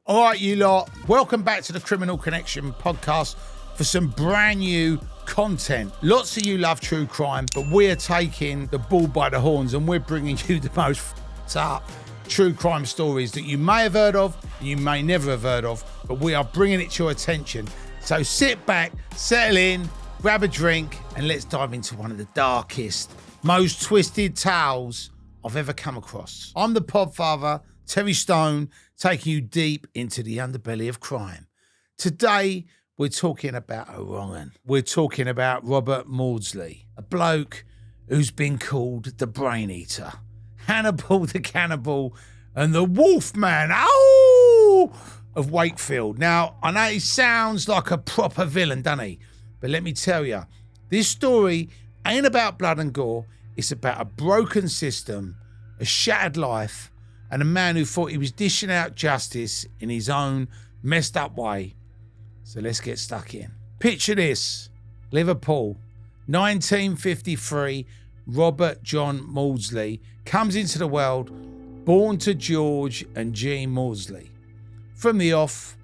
All right, you lot, welcome back to the Criminal Connection podcast for some brand new content. Lots of you love true crime, but we're taking the bull by the horns and we're bringing you the most up true crime stories that you may have heard of, you may never have heard of, but we are bringing it to your attention. So sit back, settle in, grab a drink, and let's dive into one of the darkest, most twisted tales I've ever come across. I'm the Podfather, Terry Stone, taking you deep into the underbelly of crime. Today, we're talking about a wrong 'un. We're talking about Robert Maudsley, a bloke who's been called the Brain Eater, Hannibal the Cannibal, and the Wolfman, of Wakefield. Now, I know he sounds like a proper villain, doesn't he? But let me tell you, this story ain't about blood and gore. It's about a broken system, a shattered life, and a man who thought he was dishing out justice in his own messed up way. So let's get stuck in. Picture this: Liverpool, 1953, Robert John Maudsley comes into the world, born to George and Jean Maudsley. From the off,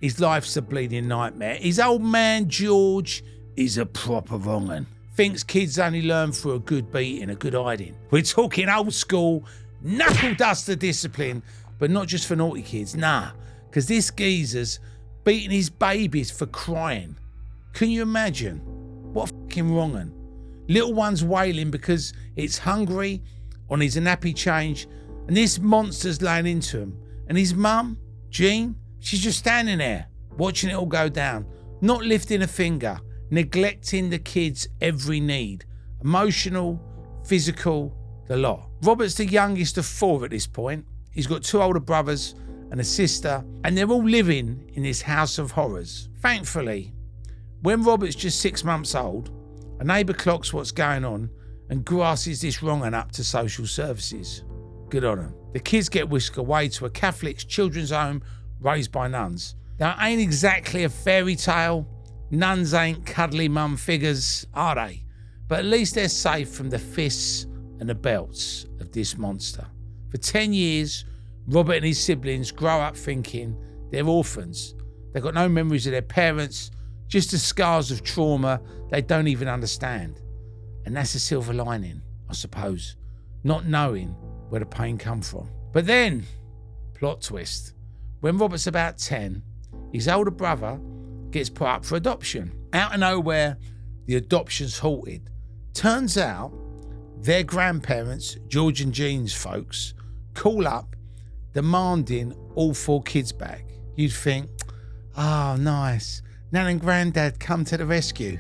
his life's a bleeding nightmare. His old man, George, is a proper wrong 'un. Thinks kids only learn through a good beating, a good hiding. We're talking old school, knuckle duster discipline, but not just for naughty kids, nah, because this geezer's beating his babies for crying. Can you imagine? What a fucking wrong 'un. Little one's wailing because it's hungry or needs a nappy change, and this monster's laying into him. And his mum, Jean, she's just standing there, watching it all go down, not lifting a finger, neglecting the kid's every need, emotional, physical, the lot. Robert's the youngest of four at this point. He's got two older brothers and a sister, and they're all living in this house of horrors. Thankfully, when Robert's just 6 months old, a neighbour clocks what's going on and grasses this wrong 'un up to social services. Good on him. The kids get whisked away to a Catholic children's home raised by nuns. Now, it ain't exactly a fairy tale. Nuns ain't cuddly mum figures, are they? But at least they're safe from the fists and the belts of this monster. For 10 years, Robert and his siblings grow up thinking they're orphans. They've got no memories of their parents, just the scars of trauma they don't even understand. And that's the silver lining, I suppose, not knowing where the pain come from. But then, plot twist, when Robert's about 10, his older brother gets put up for adoption. Out of nowhere, the adoption's halted. Turns out, their grandparents, George and Jean's folks, call up demanding all 4 kids back. You'd think, oh, nice, Nan and Granddad come to the rescue.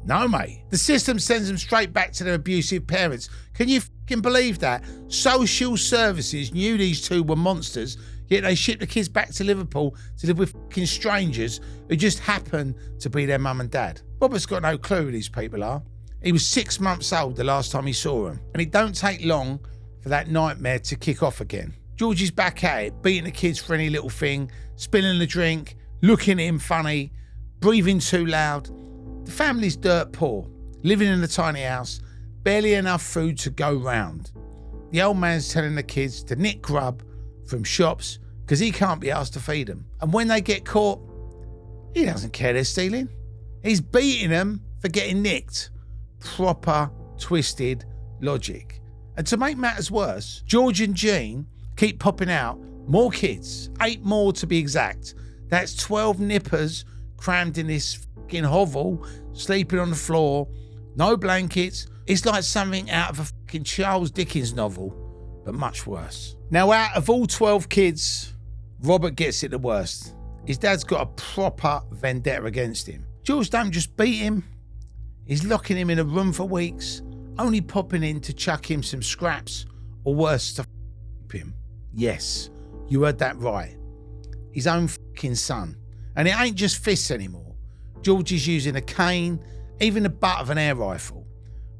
No, mate. The system sends them straight back to their abusive parents. Can you fucking believe that? Social services knew these two were monsters, yet they shipped the kids back to Liverpool to live with fucking strangers who just happen to be their mum and dad. Robert's got no clue who these people are. He was 6 months old the last time he saw them, and it don't take long for that nightmare to kick off again. George is back at it, beating the kids for any little thing, spilling the drink, looking at him funny, breathing too loud. The family's dirt poor, living in a tiny house, barely enough food to go round. The old man's telling the kids to nick grub from shops because he can't be asked to feed them. And when they get caught, he doesn't care they're stealing. He's beating them for getting nicked. Proper twisted logic. And to make matters worse, George and Jean keep popping out more kids, 8 more to be exact. That's 12 nippers crammed in this fucking hovel, sleeping on the floor, no blankets. It's like something out of a fucking Charles Dickens novel, but much worse. Now, out of all 12 kids, Robert gets it the worst. His dad's got a proper vendetta against him. George don't just beat him, he's locking him in a room for weeks, only popping in to chuck him some scraps, or worse, to him. Yes, you heard that right. His own fucking son. And it ain't just fists anymore. George is using a cane, even the butt of an air rifle.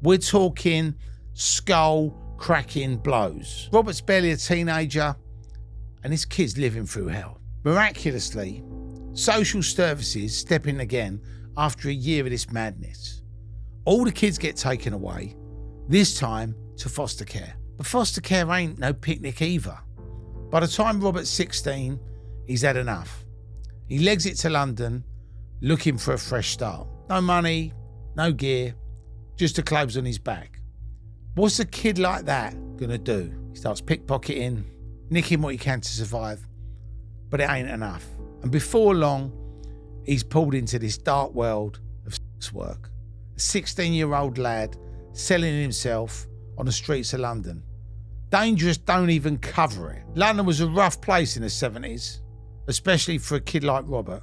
We're talking skull-cracking blows. Robert's barely a teenager, and his kid's living through hell. Miraculously, social services step in again after a year of this madness. All the kids get taken away, this time to foster care. But foster care ain't no picnic either. By the time Robert's 16, he's had enough. He legs it to London looking for a fresh start. No money, no gear, just the clothes on his back. What's a kid like that gonna do? He starts pickpocketing, nicking what he can to survive, but it ain't enough. And before long, he's pulled into this dark world of sex work. A 16-year-old lad selling himself on the streets of London. Dangerous don't even cover it. London was a rough place in the 70s, especially for a kid like Robert.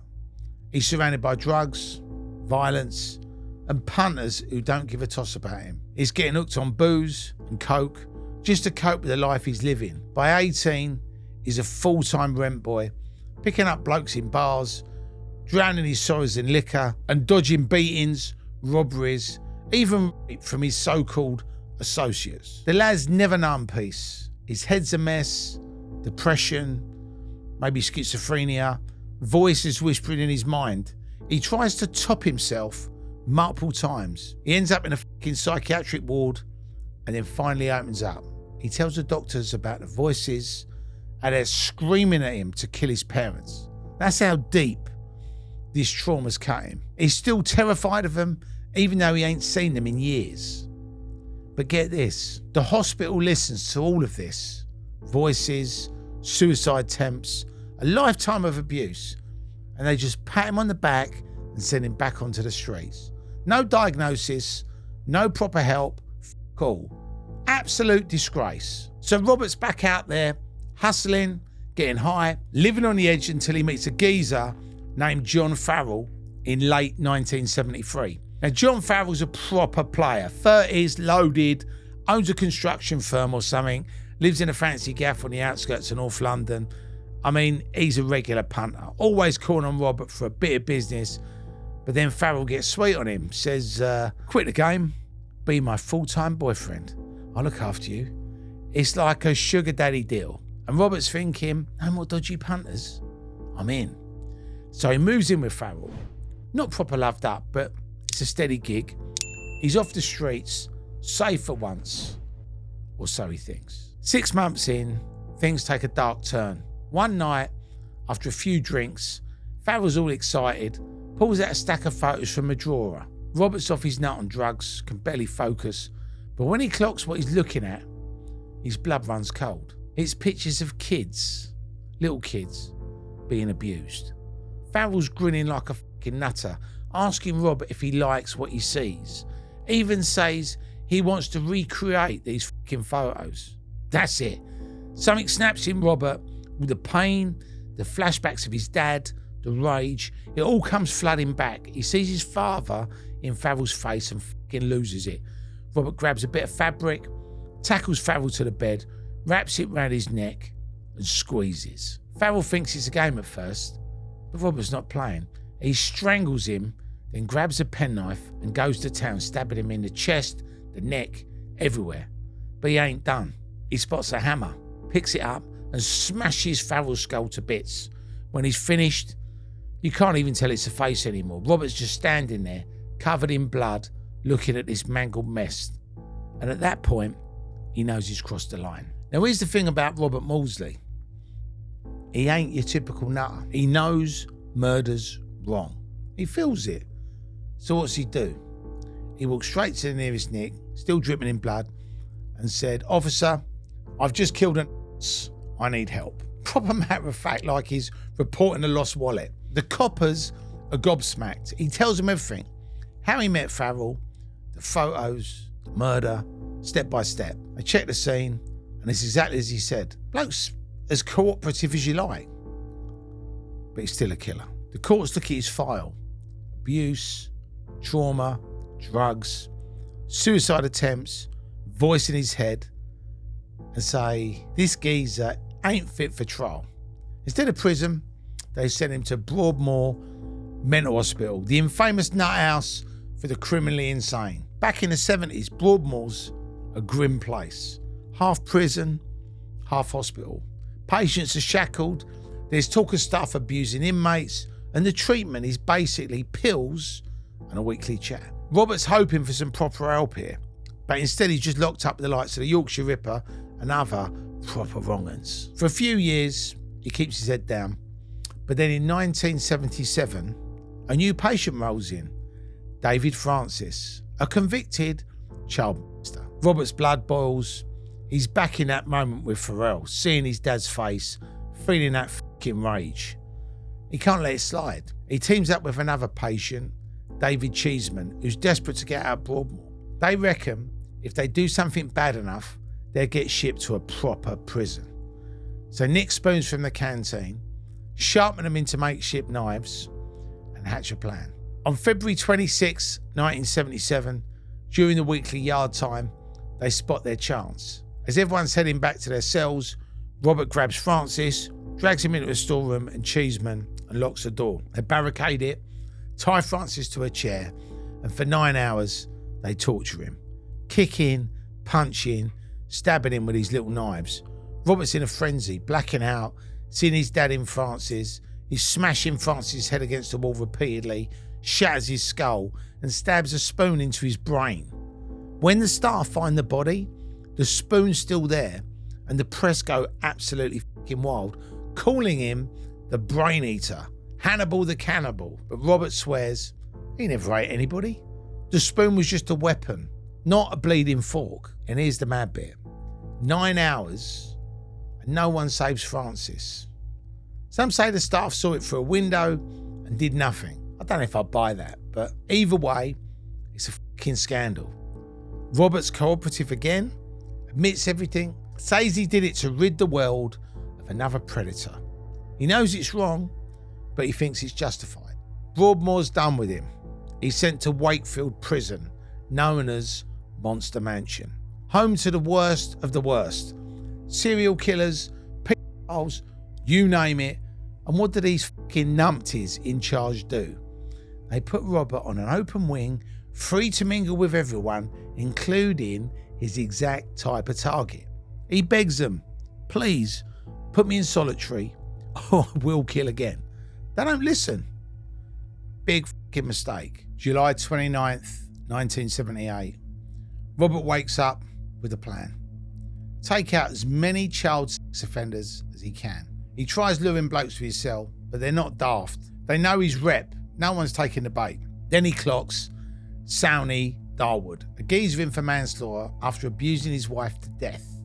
He's surrounded by drugs, violence, and punters who don't give a toss about him. He's getting hooked on booze and coke just to cope with the life he's living. By 18, he's a full-time rent boy, picking up blokes in bars, drowning his sorrows in liquor, and dodging beatings, robberies, even rape from his so-called associates. The lad's never known peace. His head's a mess, depression, maybe schizophrenia, voices whispering in his mind. He tries to top himself multiple times. He ends up in a fucking psychiatric ward and then finally opens up. He tells the doctors about the voices and they're screaming at him to kill his parents. That's how deep this trauma's cut him. He's still terrified of them even though he ain't seen them in years. But get this, the hospital listens to all of this. Voices, suicide attempts, a lifetime of abuse, and they just pat him on the back and send him back onto the streets. No diagnosis, no proper help, all. Absolute disgrace. So Robert's back out there, hustling, getting high, living on the edge until he meets a geezer named John Farrell in late 1973. Now, John Farrell's a proper player, 30s, loaded, owns a construction firm or something, lives in a fancy gaff on the outskirts of North London. I mean, he's a regular punter, always calling on Robert for a bit of business, but then Farrell gets sweet on him, says, quit the game, be my full-time boyfriend. I'll look after you. It's like a sugar daddy deal. And Robert's thinking, no more dodgy punters. I'm in. So he moves in with Farrell. Not proper loved up, but it's a steady gig. He's off the streets, safe for once. Or so he thinks. 6 months in, things take a dark turn. One night, after a few drinks, Farrell's all excited, pulls out a stack of photos from a drawer. Robert's off his nut on drugs, can barely focus, but when he clocks what he's looking at, his blood runs cold. It's pictures of kids, little kids, being abused. Farrell's grinning like a fucking nutter, asking Robert if he likes what he sees. Even says he wants to recreate these fucking photos. That's it. Something snaps in Robert with the pain, the flashbacks of his dad, the rage. It all comes flooding back. He sees his father in Farrell's face and fucking loses it. Robert grabs a bit of fabric, tackles Farrell to the bed, wraps it round his neck and squeezes. Farrell thinks it's a game at first, but Robert's not playing. He strangles him, then grabs a penknife and goes to town, stabbing him in the chest, the neck, everywhere. But he ain't done. He spots a hammer, picks it up and smashes Farrell's skull to bits. When he's finished, you can't even tell it's a face anymore. Robert's just standing there, covered in blood, looking at this mangled mess. And at that point, he knows he's crossed the line. Now, here's the thing about Robert Maudsley. He ain't your typical nutter. He knows murder's wrong. He feels it. So what's he do? He walked straight to the nearest nick, still dripping in blood, and said, "Officer, I've just killed an ass. I need help." Proper matter of fact, like he's reporting a lost wallet. The coppers are gobsmacked. He tells them everything. How he met Farrell, the photos, the murder, step by step. They check the scene, and it's exactly as he said. Bloke's as cooperative as you like, but he's still a killer. The courts look at his file. Abuse, trauma, drugs, suicide attempts, voice in his head, and say, this geezer ain't fit for trial. Instead of prison, they sent him to Broadmoor Mental Hospital, the infamous nut house for the criminally insane. Back in the 70s, Broadmoor's a grim place. Half prison, half hospital. Patients are shackled, there's talk of staff abusing inmates, and the treatment is basically pills and a weekly chat. Robert's hoping for some proper help here, but instead he's just locked up with the likes of the Yorkshire Ripper and other proper wrong-uns. For a few years, he keeps his head down, But then in 1977, a new patient rolls in, David Francis, a convicted child molester. Robert's blood boils. He's back in that moment with Pharrell, seeing his dad's face, feeling that fucking rage. He can't let it slide. He teams up with another patient, David Cheeseman, who's desperate to get out of Broadmoor. They reckon if they do something bad enough, they'll get shipped to a proper prison. So nick spoons from the canteen, sharpen them into makeshift knives, and hatch a plan. On February 26, 1977, during the weekly yard time, they spot their chance. As everyone's heading back to their cells, Robert grabs Francis, drags him into a storeroom and Cheeseman, and locks the door. They barricade it, tie Francis to a chair, and for 9 hours, they torture him. Kicking, punching, stabbing him with these little knives. Robert's in a frenzy, blacking out, seeing his dad in Francis. He's smashing Francis' head against the wall repeatedly, shatters his skull, and stabs a spoon into his brain. When the staff find the body, the spoon's still there, and the press go absolutely fucking wild, calling him the Brain Eater, Hannibal the Cannibal. But Robert swears he never ate anybody. The spoon was just a weapon, not a bleeding fork. And here's the mad bit. 9 hours, and no one saves Francis. Some say the staff saw it through a window and did nothing. I don't know if I buy that, but either way, it's a fucking scandal. Robert's cooperative again, admits everything, says he did it to rid the world of another predator. He knows it's wrong, but he thinks it's justified. Broadmoor's done with him. He's sent to Wakefield Prison, known as Monster Mansion, home to the worst of the worst. Serial killers, pedophiles, you name it. And what do these fucking numpties in charge do? They put Robert on an open wing, free to mingle with everyone, including his exact type of target. He begs them, please, put me in solitary or I will kill again. They don't listen. Big fucking mistake. July 29th, 1978. Robert wakes up with a plan. Take out as many child sex offenders as he can. He tries luring blokes to his cell, but they're not daft. They know his rep. No one's taking the bait. Then he clocks Sowney Darwood, a geezer in for manslaughter after abusing his wife to death.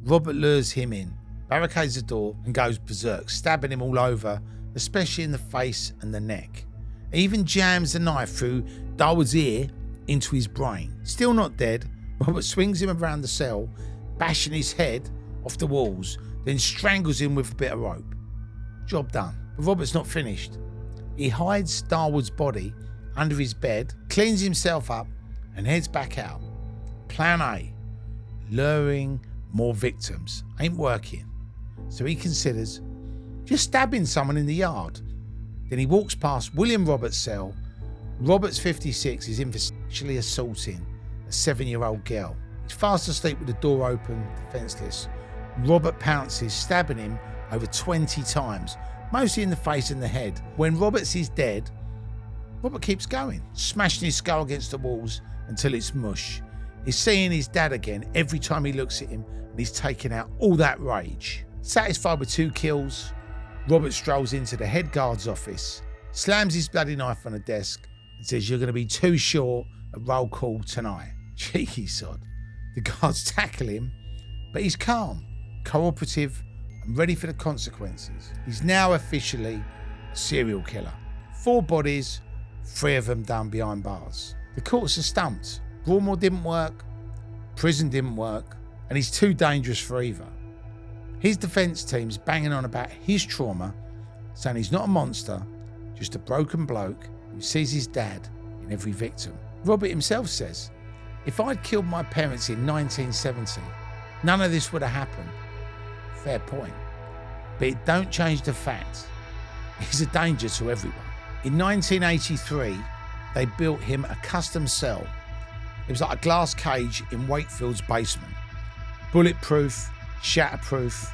Robert lures him in, barricades the door and goes berserk, stabbing him all over, especially in the face and the neck. He even jams the knife through Darwood's ear into his brain. Still not dead, Robert swings him around the cell, bashing his head off the walls, then strangles him with a bit of rope. Job done. But Robert's not finished. He hides Darwood's body under his bed, cleans himself up, and heads back out. Plan A, luring more victims, ain't working. So he considers just stabbing someone in the yard. Then he walks past William Roberts' cell. Roberts, 56, is in for sexually assaulting a 7-year-old girl. He's fast asleep with the door open, defenseless. Robert pounces, stabbing him over 20 times, mostly in the face and the head. When Roberts is dead, Robert keeps going, smashing his skull against the walls until it's mush. He's seeing his dad again every time he looks at him, and he's taking out all that rage. Satisfied with 2 kills, Robert strolls into the head guard's office, slams his bloody knife on a desk, and says, "You're going to be too short at roll call tonight." Cheeky sod. The guards tackle him, but he's calm, cooperative, and ready for the consequences. He's now officially a serial killer. 4 bodies, 3 of them down behind bars. The courts are stumped. Broadmoor didn't work, prison didn't work, and he's too dangerous for either. His defence team's banging on about his trauma, saying he's not a monster, just a broken bloke who sees his dad in every victim. Robert himself says, "If I'd killed my parents in 1970, none of this would have happened." Fair point. But it don't change the fact he's a danger to everyone. In 1983, they built him a custom cell. It was like a glass cage in Wakefield's basement. Bulletproof, shatterproof,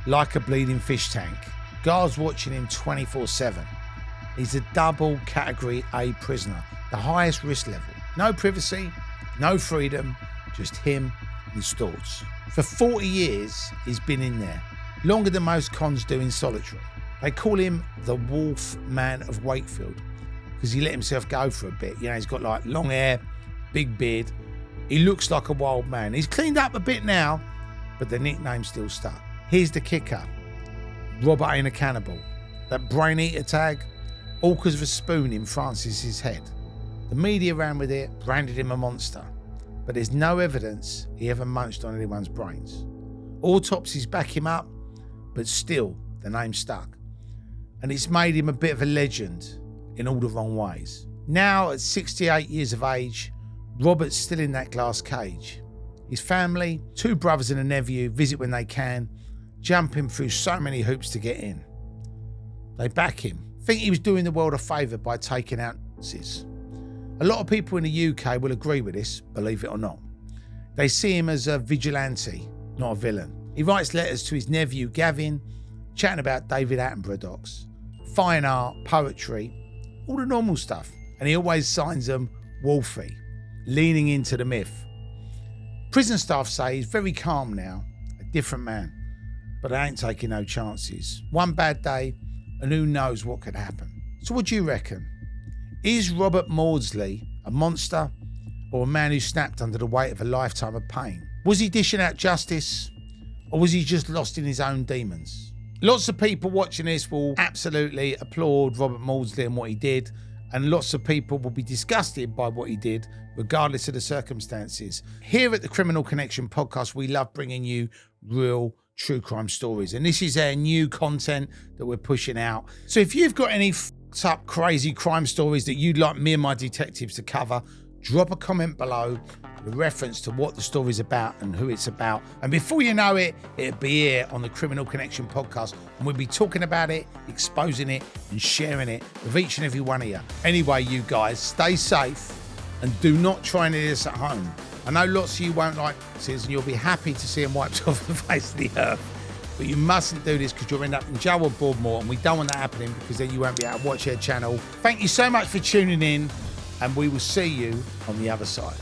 like a bleeding fish tank. Guards watching him 24/7. He's a double category A prisoner, the highest risk level. No privacy, no freedom, just him and his thoughts. For 40 years, he's been in there, longer than most cons do in solitary. They call him the Wolf Man of Wakefield because he let himself go for a bit. You know, he's got like long hair, big beard. He looks like a wild man. He's cleaned up a bit now, but the nickname still stuck. Here's the kicker. Robert the Cannibal. That brain eater tag, all because of a spoon in Francis's head. The media ran with it, branded him a monster. But there's no evidence he ever munched on anyone's brains. Autopsies back him up, but still the name stuck. And it's made him a bit of a legend in all the wrong ways. Now at 68 years of age, Robert's still in that glass cage. His family, 2 brothers and a nephew, visit when they can, jumping through so many hoops to get in. They back him, think he was doing the world a favour by taking out Nazis. A lot of people in the UK will agree with this, believe it or not. They see him as a vigilante, not a villain. He writes letters to his nephew Gavin, chatting about David Attenborough docs, fine art, poetry, all the normal stuff. And he always signs them Wolfie, leaning into the myth. Prison staff say he's very calm now, a different man, but they ain't taking no chances. One bad day, and who knows what could happen. So what do you reckon? Is Robert Maudsley a monster or a man who snapped under the weight of a lifetime of pain? Was he dishing out justice or was he just lost in his own demons? Lots of people watching this will absolutely applaud Robert Maudsley and what he did, and lots of people will be disgusted by what he did regardless of the circumstances. Here at the Criminal Connection podcast, we love bringing you real true crime stories, and this is our new content that we're pushing out. So if you've got any fucked up crazy crime stories that you'd like me and my detectives to cover, drop a comment below with reference to what the story's about and who it's about, and before you know it, it'll be here on the Criminal Connection podcast, and we'll be talking about it, exposing it and sharing it with each and every one of you. Anyway, you guys, stay safe and do not try any of this at home. I know lots of you won't like this and you'll be happy to see them wiped off the face of the earth. But you mustn't do this because you'll end up in jail or Broadmoor, and we don't want that happening because then you won't be able to watch our channel. Thank you so much for tuning in, and we will see you on the other side.